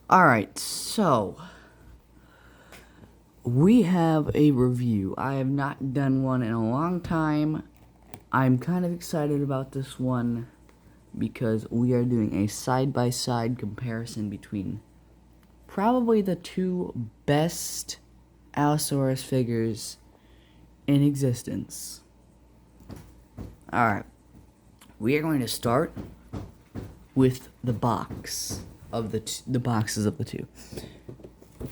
Alright, so we have a review. I have not done one in a long time. I'm kind of excited about this one because we are doing a side-by-side comparison between probably the two best allosaurus figures in existence. Alright, we are going to start with the box of the boxes of the two.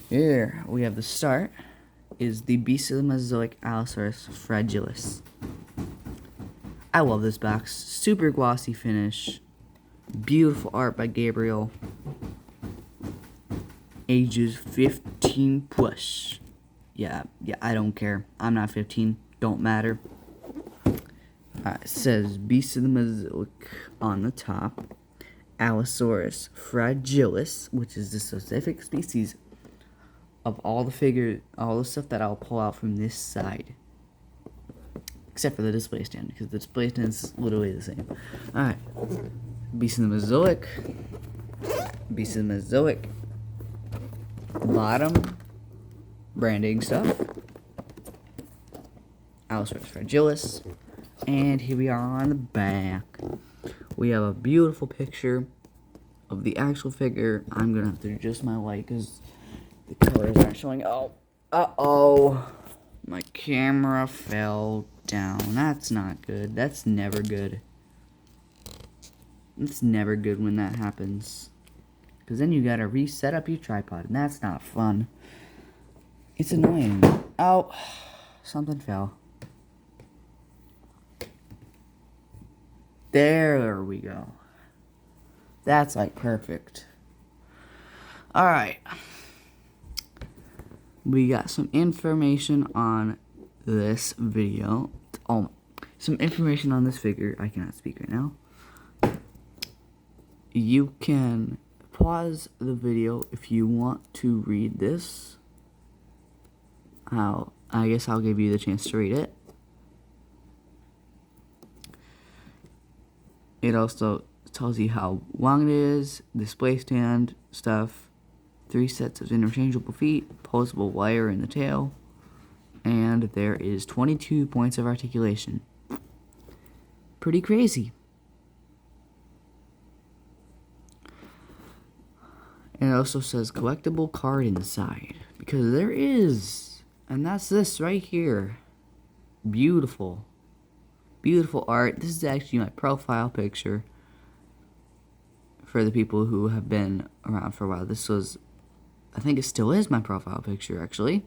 Here we have the start is the Beast of the Mesozoic Allosaurus fragilis. I love this box. Super glossy finish. Beautiful art by Gabriel. Ages 15 plus. Yeah, I don't care. I'm not 15. Don't matter. It says Beast of the Mesozoic on the top. Allosaurus fragilis, which is the specific species of all the stuff that I'll pull out from this side. Except for the display stand, because the display stand is literally the same. Alright. Beast of the Mesozoic. Beast of the Mesozoic. Bottom. Branding stuff. Allosaurus fragilis. And here we are on the back. We have a beautiful picture of the actual figure. I'm going to have to adjust my light because the colors aren't showing. Uh-oh. My camera fell down. That's not good. That's never good. It's never good when that happens. Because then you gotta reset up your tripod, and that's not fun. It's annoying. Oh, something fell. There we go. That's like perfect. Alright. We got some information on this video. Oh, some information on this figure. I cannot speak right now. You can pause the video if you want to read this. I guess I'll give you the chance to read it. It also tells you how long it is, display stand stuff, 3 sets of interchangeable feet, posable wire in the tail, and there is 22 points of articulation. Pretty crazy. And it also says collectible card inside, because there is, and that's this right here. Beautiful. Beautiful art. This is actually my profile picture for the people who have been around for a while. This was, I think it still is my profile picture, actually.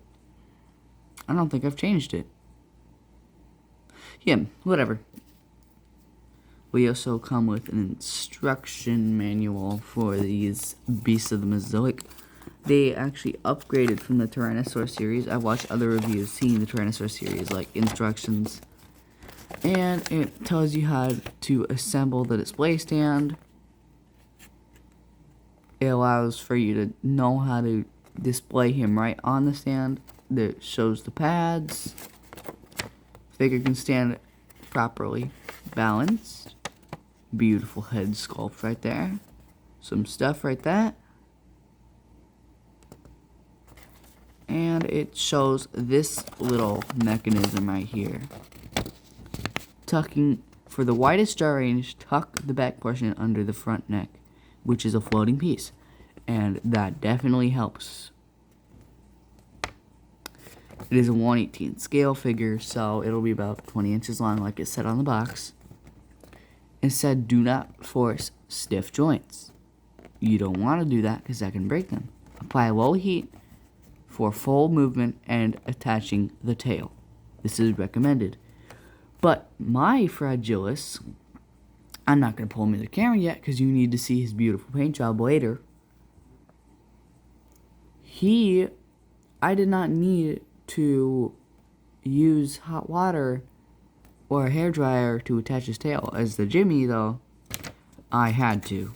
I don't think I've changed it. Yeah, whatever. We also come with an instruction manual for these Beasts of the Mesozoic. They actually upgraded from the Tyrannosaurus series. I watched other reviews seeing the Tyrannosaurus series, like instructions. And it tells you how to assemble the display stand. It allows for you to know how to display him right on the stand. That shows the pads. Figure can stand properly balanced. Beautiful head sculpt right there. Some stuff right there. And it shows this little mechanism right here. Tucking, for the widest jaw range, tuck the back portion under the front neck, which is a floating piece. And that definitely helps. It is a 1/18 scale figure, so it'll be about 20 inches long, like it said on the box. It said, do not force stiff joints. You don't want to do that because that can break them. Apply low heat for full movement and attaching the tail. This is recommended. But my fragilis, I'm not going to pull him in the camera yet because you need to see his beautiful paint job later. I did not need to use hot water or a hairdryer to attach his tail. As the Jimmy, though, I had to.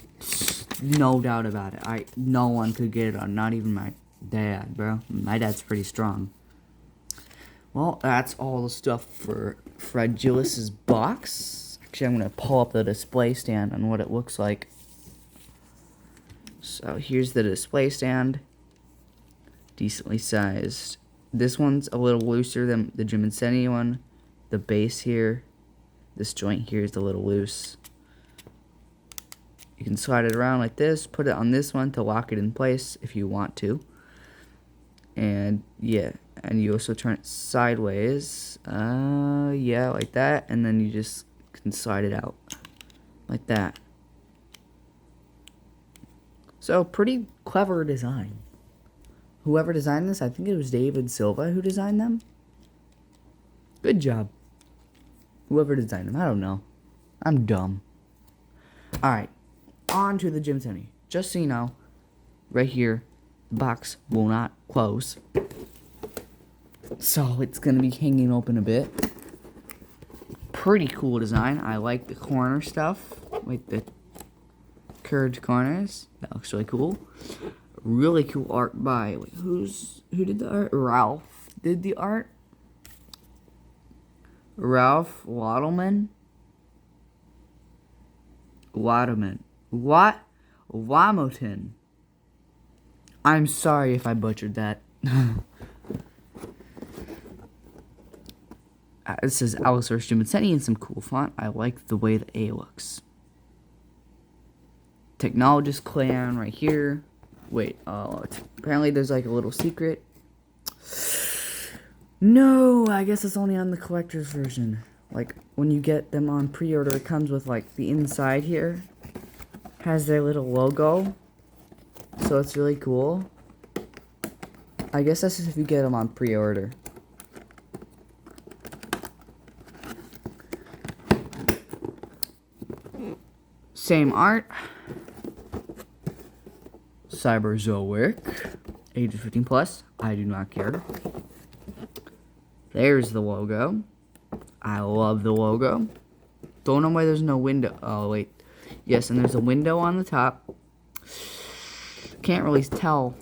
No doubt about it. No one could get it on, not even my dad, bro. My dad's pretty strong. Well, that's all the stuff for Fragilis's box. Actually, I'm going to pull up the display stand on what it looks like. So here's the display stand. Decently sized. This one's a little looser than the jimmadseni one. The base here, this joint here is a little loose. You can slide it around like this, put it on this one to lock it in place if you want to. And yeah, and you also turn it sideways. Yeah, like that, and then you just can slide it out like that. So pretty clever design. Whoever designed this, I think it was David Silva who designed them. Good job. Whoever designed them, I don't know. I'm dumb. Alright, on to the jimmadseni. Just so you know, right here, the box will not close. So it's going to be hanging open a bit. Pretty cool design. I like the corner stuff, like the curved corners. That looks really cool. Really cool art by, wait, who did the art? Ralph did the art. Ralph Waddleman. What? Wamotin. I'm sorry if I butchered that. It says allosaurus jimmadseni in some cool font. I like the way the A looks. Technologist clan right here. Wait, apparently there's like a little secret. No, I guess it's only on the collector's version. Like, when you get them on pre-order, it comes with, like, the inside here has their little logo. So it's really cool. I guess that's just if you get them on pre-order. Same art. Cyberzoic. Age of 15 plus. I do not care. There's the logo. I love the logo. Don't know why there's no window. Oh, wait. Yes, and there's a window on the top. Can't really tell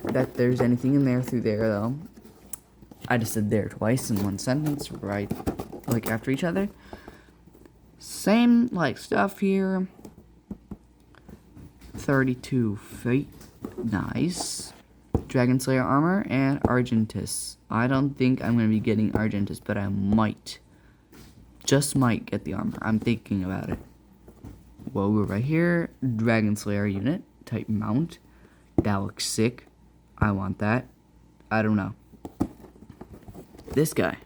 that there's anything in there through there, though. I just said there twice in one sentence, right, like, after each other. Same, like, stuff here. 32 feet. Nice. Dragon Slayer armor and Argentus. I don't think I'm going to be getting Argentus, but I might. Just might get the armor. I'm thinking about it. Logo right here. Dragon Slayer unit. Type mount. That looks sick. I want that. I don't know. This guy.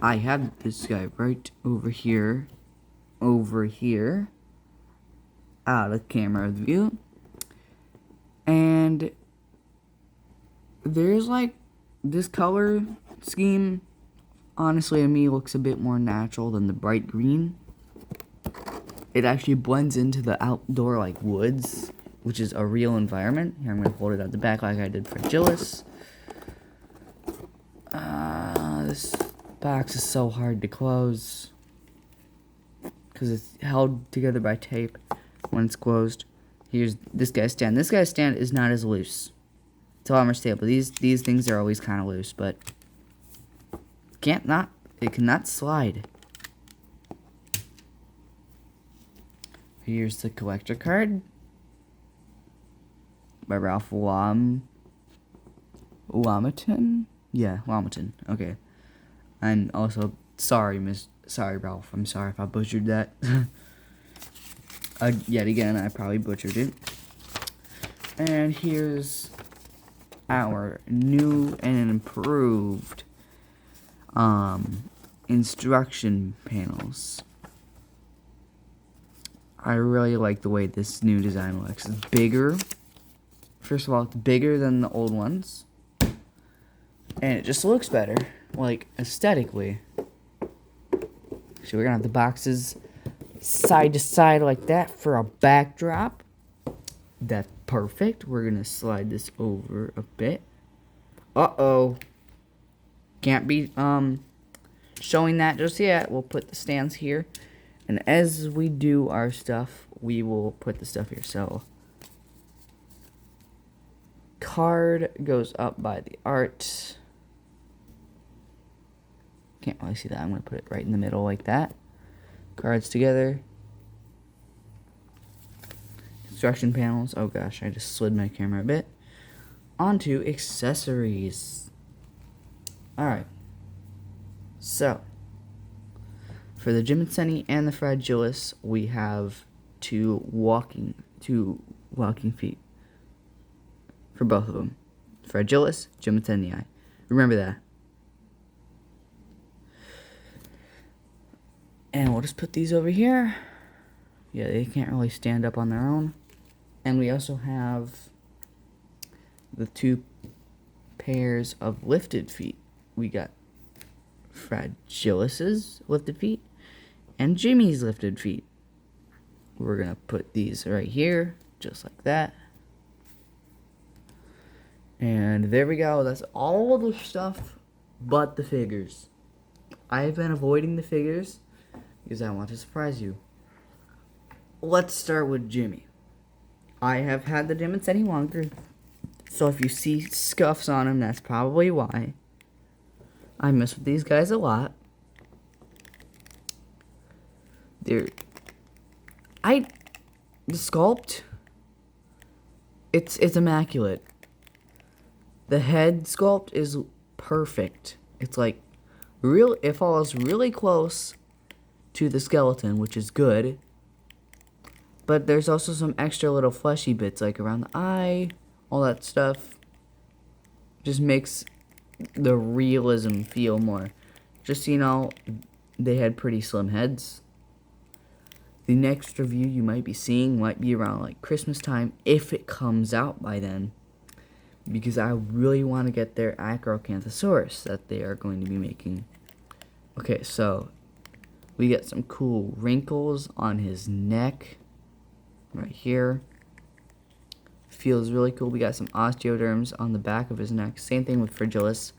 I have this guy right over here. Over here. Out of camera view. And there's like this color scheme, honestly to me looks a bit more natural than the bright green. It actually blends into the outdoor like woods, which is a real environment. Here I'm going to hold it at the back like I did fragilis. This box is so hard to close because it's held together by tape when it's closed. Here's this guy's stand. This guy's stand is not as loose. It's a lot more stable. These things are always kind of loose, but it cannot slide. Here's the collector card by Ralph Wamotin. Yeah, Wamotin. Okay. And also sorry, Ralph. I'm sorry if I butchered that. Yet again, I probably butchered it. And here's our new and improved instruction panels. I really like the way this new design looks. It's bigger. First of all, it's bigger than the old ones. And it just looks better, like, aesthetically. So we're gonna have the boxes side to side like that for a backdrop. That's perfect. We're gonna slide this over a bit. Uh-oh. Can't be showing that just yet. We'll put the stands here. And as we do our stuff, we will put the stuff here. So card goes up by the art. Can't really see that. I'm gonna put it right in the middle like that. Cards together. instruction panels. Oh gosh, I just slid my camera a bit. Onto accessories. Alright. So, for the jimmadseni and the fragilis, we have two walking feet. For both of them. Fragilis, jimmadseni. Remember that. And we'll just put these over here. Yeah, they can't really stand up on their own. And we also have the two pairs of lifted feet. We got fragilis's lifted feet and Jimmy's lifted feet. We're going to put these right here, just like that. And there we go. That's all the stuff but the figures. I've been avoiding the figures because I want to surprise you. Let's start with Jimmy. I have had the jimmadseni longer, so if you see scuffs on him, that's probably why. I mess with these guys a lot. The sculpt, it's immaculate. The head sculpt is perfect. It's like it follows really close to the skeleton, which is good. But there's also some extra little fleshy bits, like around the eye, all that stuff. Just makes the realism feel more. Just so you know, they had pretty slim heads. The next review you might be seeing might be around like Christmas time, if it comes out by then. Because I really want to get their acrocanthosaurus that they are going to be making. Okay, so we get some cool wrinkles on his neck. Right here. Feels really cool. We got some osteoderms on the back of his neck. Same thing with fragilis.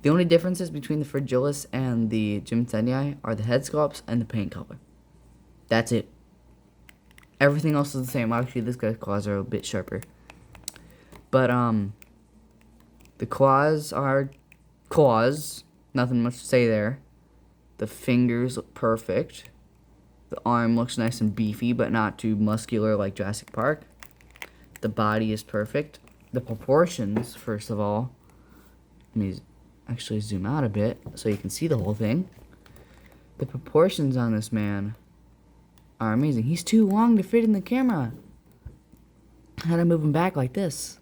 The only differences between the fragilis and the jimmadseni are the head sculpts and the paint color. That's it. Everything else is the same. Obviously, this guy's claws are a bit sharper. But, the claws are claws. Nothing much to say there. The fingers look perfect. The arm looks nice and beefy, but not too muscular like Jurassic Park. The body is perfect. The proportions, first of all. Let me actually zoom out a bit so you can see the whole thing. The proportions on this man are amazing. He's too long to fit in the camera. How to move him back like this?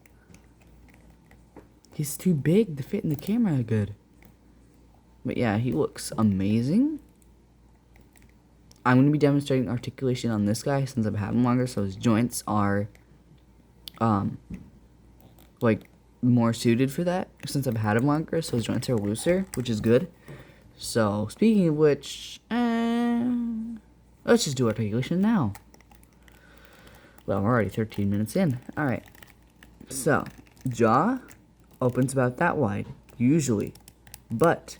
He's too big to fit in the camera good. But yeah, he looks amazing. I'm going to be demonstrating articulation on this guy since I've had him longer, so his joints are, like, more suited for that since I've had him longer, so his joints are looser, which is good. So, speaking of which, let's just do articulation now. Well, we're already 13 minutes in. Alright. So, jaw opens about that wide, usually. But,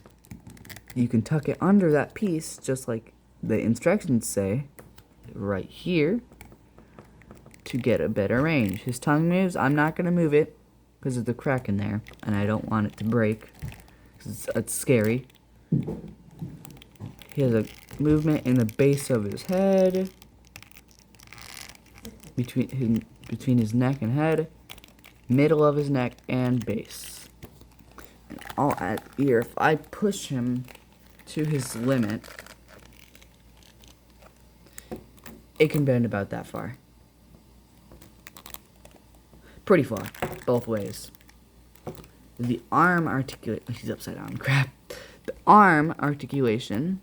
you can tuck it under that piece, just like the instructions say, right here, to get a better range. His tongue moves. I'm not going to move it because of the crack in there, and I don't want it to break because it's scary. He has a movement in the base of his head, between his neck and head, middle of his neck, and base. And I'll add here, if I push him to his limit, it can bend about that far. Pretty far, both ways. The arm articulation, he's upside down, crap. The arm articulation,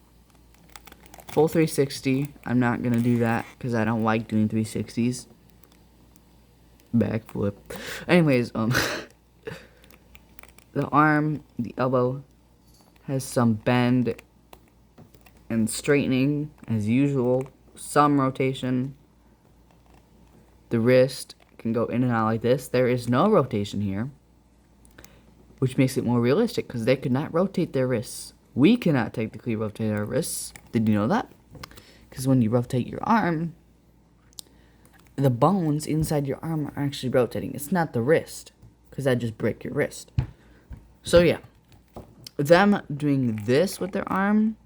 full 360. I'm not gonna do that because I don't like doing 360s. Backflip. Anyways, the arm, the elbow has some bend and straightening as usual. Some rotation. The wrist can go in and out like this. There is no rotation here, which makes it more realistic because they could not rotate their wrists. We cannot technically rotate our wrists. Did you know that? Because when you rotate your arm, the bones inside your arm are actually rotating. It's not the wrist, because that'd just break your wrist. So yeah, them doing this with their arm,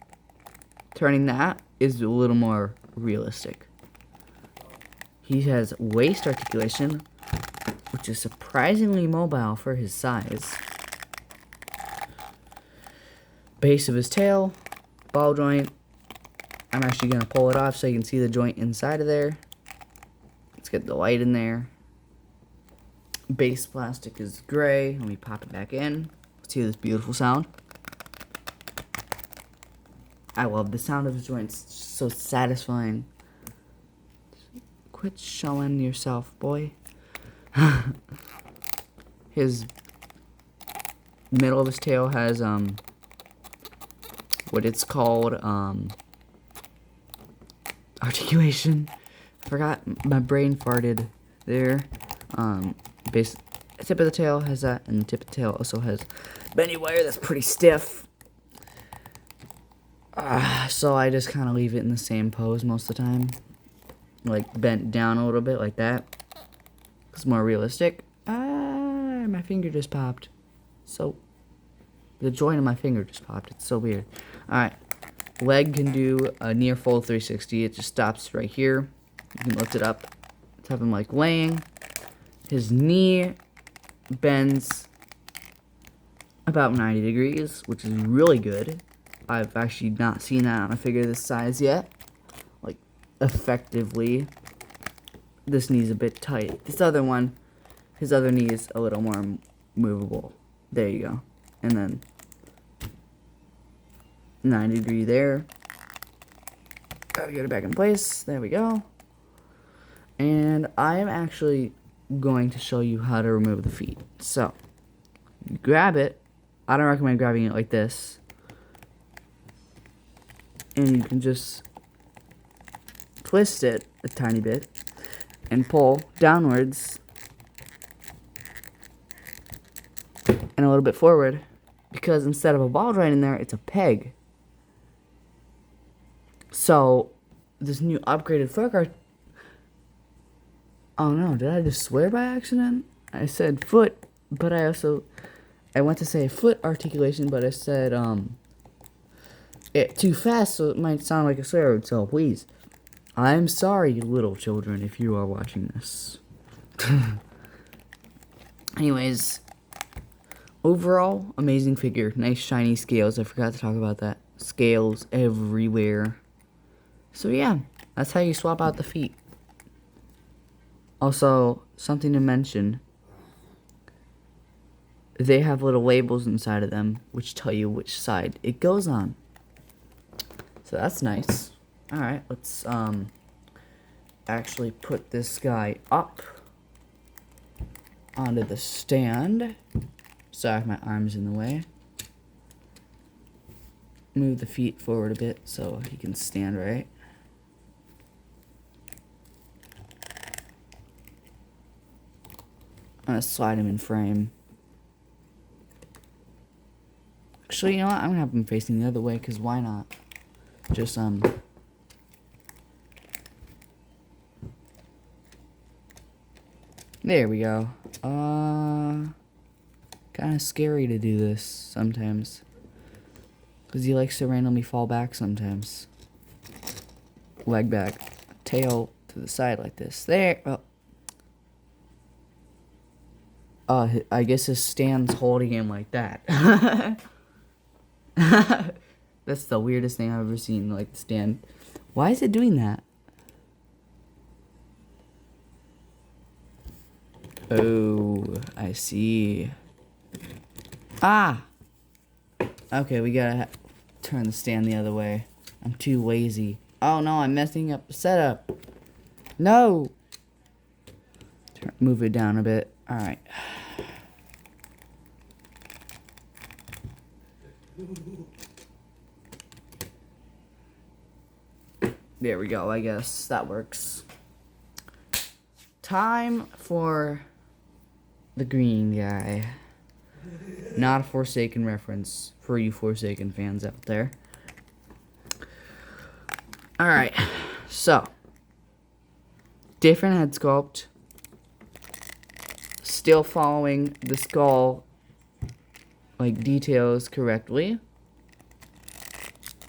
turning that, is a little more realistic. He has waist articulation, which is surprisingly mobile for his size. Base of his tail, ball joint. I'm actually going to pull it off so you can see the joint inside of there. Let's get the light in there. Base plastic is gray. Let me pop it back in. Let's hear this beautiful sound. I love the sound of his joints. It's so satisfying. Quit showing yourself, boy. His middle of his tail has what it's called articulation. I forgot, my brain farted there. Base tip of the tail has that, and the tip of the tail also has bendy wire that's pretty stiff. So I just kind of leave it in the same pose most of the time, like bent down a little bit like that. It's more realistic. My finger just popped. So the joint of my finger just popped. It's so weird. Alright. Leg can do a near full 360. It just stops right here. You can lift it up. Let's have him like laying. His knee bends about 90 degrees, which is really good. I've actually not seen that on a figure this size yet. Like, effectively. This knee's a bit tight. This other one, his other knee is a little more movable. There you go. And then 90 degree there. Gotta get it back in place. There we go. And I am actually going to show you how to remove the feet. So, you grab it. I don't recommend grabbing it like this. And you can just twist it a tiny bit and pull downwards and a little bit forward, because instead of a ball joint in there, it's a peg. So this new upgraded foot art. Oh no, did I just swear by accident? I said foot, but I went to say foot articulation, but I said it too fast, so it might sound like a swear word. So please, I'm sorry, little children, if you are watching this. Anyways, overall, amazing figure. Nice shiny scales. I forgot to talk about that. Scales everywhere. So yeah, that's how you swap out the feet. Also, something to mention. They have little labels inside of them which tell you which side it goes on. So that's nice. Alright, let's actually put this guy up onto the stand. Sorry if my arm's in the way. Move the feet forward a bit so he can stand right. I'm gonna slide him in frame. Actually, you know what? I'm gonna have him facing the other way, because why not? Just, there we go. Kind of scary to do this sometimes, because he likes to randomly fall back sometimes. Leg back, tail to the side like this. There. I guess his stand's holding him like that. That's the weirdest thing I've ever seen, like the stand. Why is it doing that? Oh, I see. Ah! Okay, we gotta turn the stand the other way. I'm too lazy. Oh no, I'm messing up the setup. No! Move it down a bit. Alright. There we go, I guess that works. Time for the green guy. Not a Forsaken reference for you Forsaken fans out there. Alright, so. Different head sculpt. Still following the skull, like, details correctly.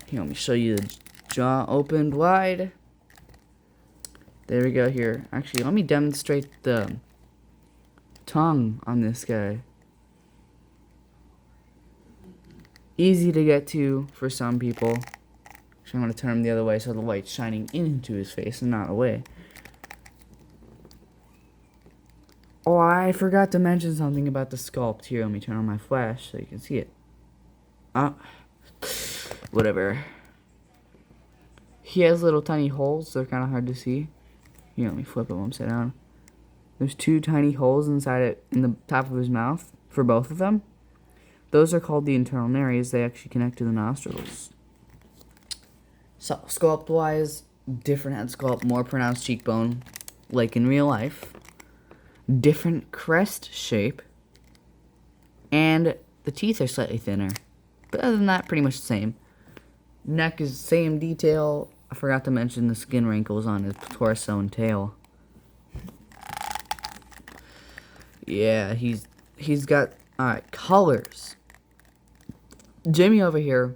Here, let me show you the jaw opened wide. There we go here. Actually, let me demonstrate the tongue on this guy. Easy to get to for some people. Actually, I'm going to turn him the other way so the light's shining into his face and not away. Oh, I forgot to mention something about the sculpt here. Let me turn on my flash so you can see it. Whatever. He has little tiny holes. They're kind of hard to see. Here, let me flip him upside down. There's 2 tiny holes inside it in the top of his mouth for both of them. Those are called the internal nares. They actually connect to the nostrils. So, sculpt-wise, different head sculpt, more pronounced cheekbone, like in real life. Different crest shape. And the teeth are slightly thinner. But other than that, pretty much the same. Neck is the same detail. I forgot to mention the skin wrinkles on his torso and tail. Yeah, he's got... Alright, colors. Jimmy over here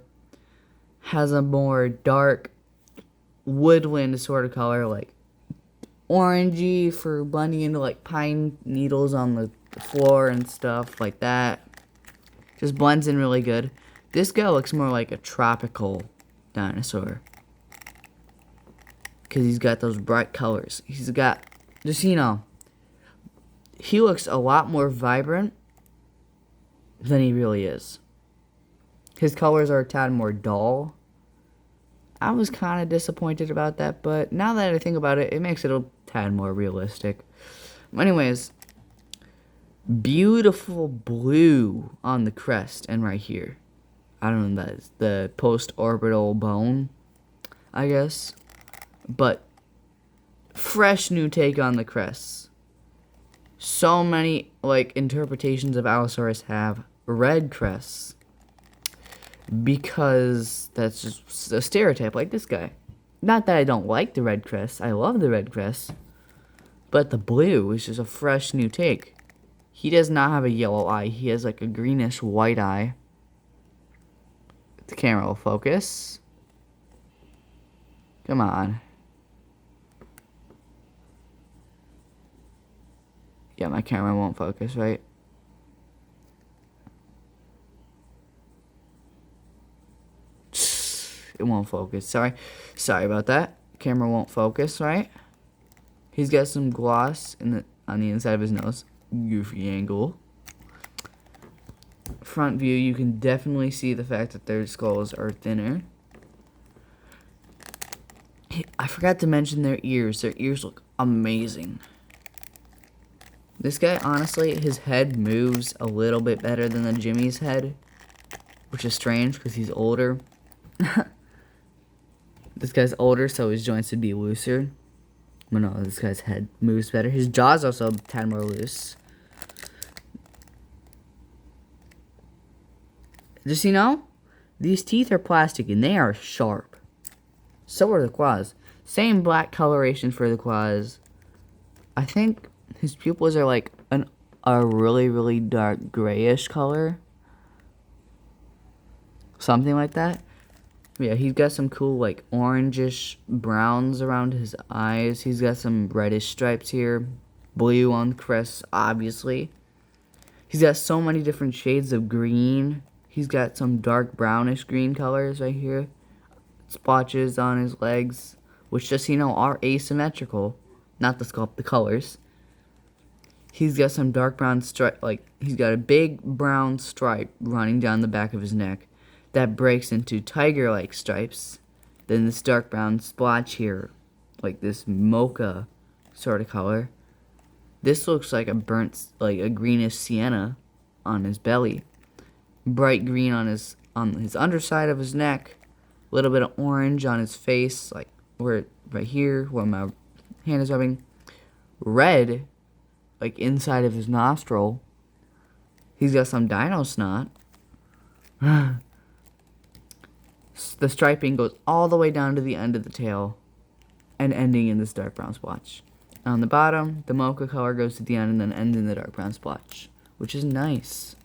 has a more dark woodland sort of color, like orangey for blending into like pine needles on the floor and stuff like that. Just blends in really good. This guy looks more like a tropical dinosaur because he's got those bright colors. He's got, just so you know, he looks a lot more vibrant than he really is. His colors are a tad more dull. I was kind of disappointed about that, but now that I think about it, it makes it a tad more realistic. Anyways, beautiful blue on the crest and right here. I don't know, that's the post-orbital bone, I guess. But fresh new take on the crests. So many like interpretations of allosaurus have red crests. Because that's just a stereotype, like this guy. Not that I don't like the red crest. I love the red crest. But the blue is just a fresh new take. He does not have a yellow eye. He has like a greenish white eye. The camera will focus. Come on. Yeah, my camera won't focus, right? It won't focus. Sorry about that. Camera won't focus, right? He's got some gloss on the inside of his nose. Goofy angle. Front view, you can definitely see the fact that their skulls are thinner. I forgot to mention their ears. Their ears look amazing. This guy, honestly, his head moves a little bit better than the Jimmy's head, which is strange because he's older. This guy's older, so his joints would be looser. But no, this guy's head moves better. His jaw's also a tad more loose. Just so you know, these teeth are plastic and they are sharp. So are the claws. Same black coloration for the claws. I think his pupils are like a really, really dark grayish color. Something like that. Yeah, he's got some cool, like, orangish browns around his eyes. He's got some reddish stripes here. Blue on the crest, obviously. He's got so many different shades of green. He's got some dark brownish green colors right here. Splotches on his legs, which, just so you know, are asymmetrical. Not the sculpt, the colors. He's got some dark brown stripe, like, he's got a big brown stripe running down the back of his neck. That breaks into tiger-like stripes. Then this dark brown splotch here, like this mocha sort of color. This looks like a burnt, like a greenish sienna on his belly. Bright green on his underside of his neck. A little bit of orange on his face, like right here where my hand is rubbing. Red, like inside of his nostril. He's got some dino snot. The striping goes all the way down to the end of the tail and ending in this dark brown splotch. On the bottom, the mocha color goes to the end and then ends in the dark brown splotch, which is nice.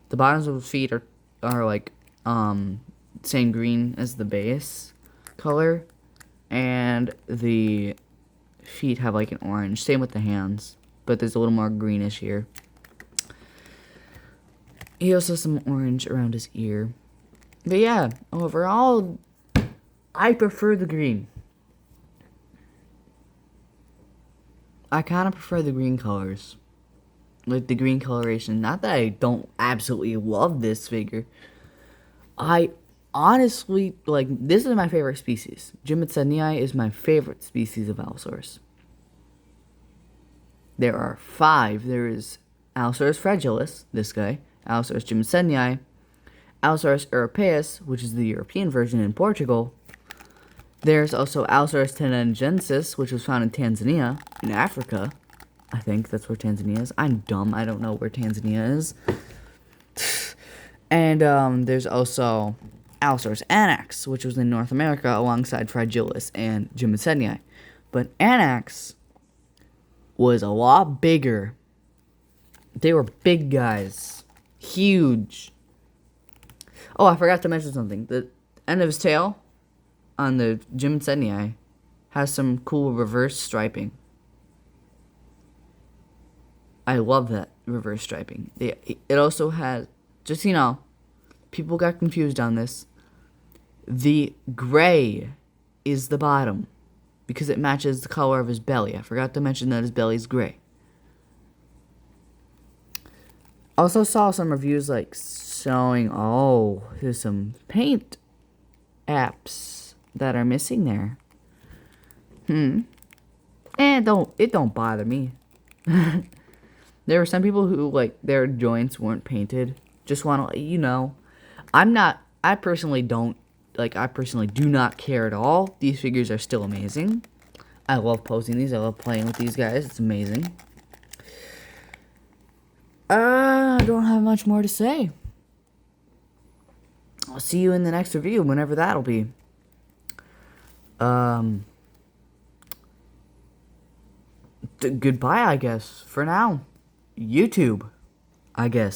The bottoms of his feet are like same green as the base color. And the feet have like an orange. Same with the hands, but there's a little more greenish here. He also has some orange around his ear. But yeah, overall, I prefer the green. I kind of prefer the green colors. Like the green coloration. Not that I don't absolutely love this figure. I honestly, like, this is my favorite species. Jimmadseni is my favorite species of allosaurus. There are 5. There is Allosaurus fragilis, this guy, Allosaurus jimmadseni, Allosaurus europaeus, which is the European version in Portugal. There's also Allosaurus tenangensis, which was found in Tanzania, in Africa. I think that's where Tanzania is. I'm dumb. I don't know where Tanzania is. And there's also Allosaurus anax, which was in North America alongside fragilis and jimmadseni. But anax was a lot bigger. They were big guys. Huge. Oh, I forgot to mention something. The end of his tail on the jimmadseni has some cool reverse striping. I love that reverse striping. It also has, just so you know, people got confused on this. The gray is the bottom because it matches the color of his belly. I forgot to mention that his belly's gray. Also saw some reviews like showing, oh, there's some paint apps that are missing there. And it don't bother me. There were some people who, like, their joints weren't painted. Just want to, you know, I personally do not care at all. These figures are still amazing. I love posing these. I love playing with these guys. It's amazing. I don't have much more to say. I'll see you in the next review, whenever that'll be. Goodbye, I guess, for now. YouTube, I guess.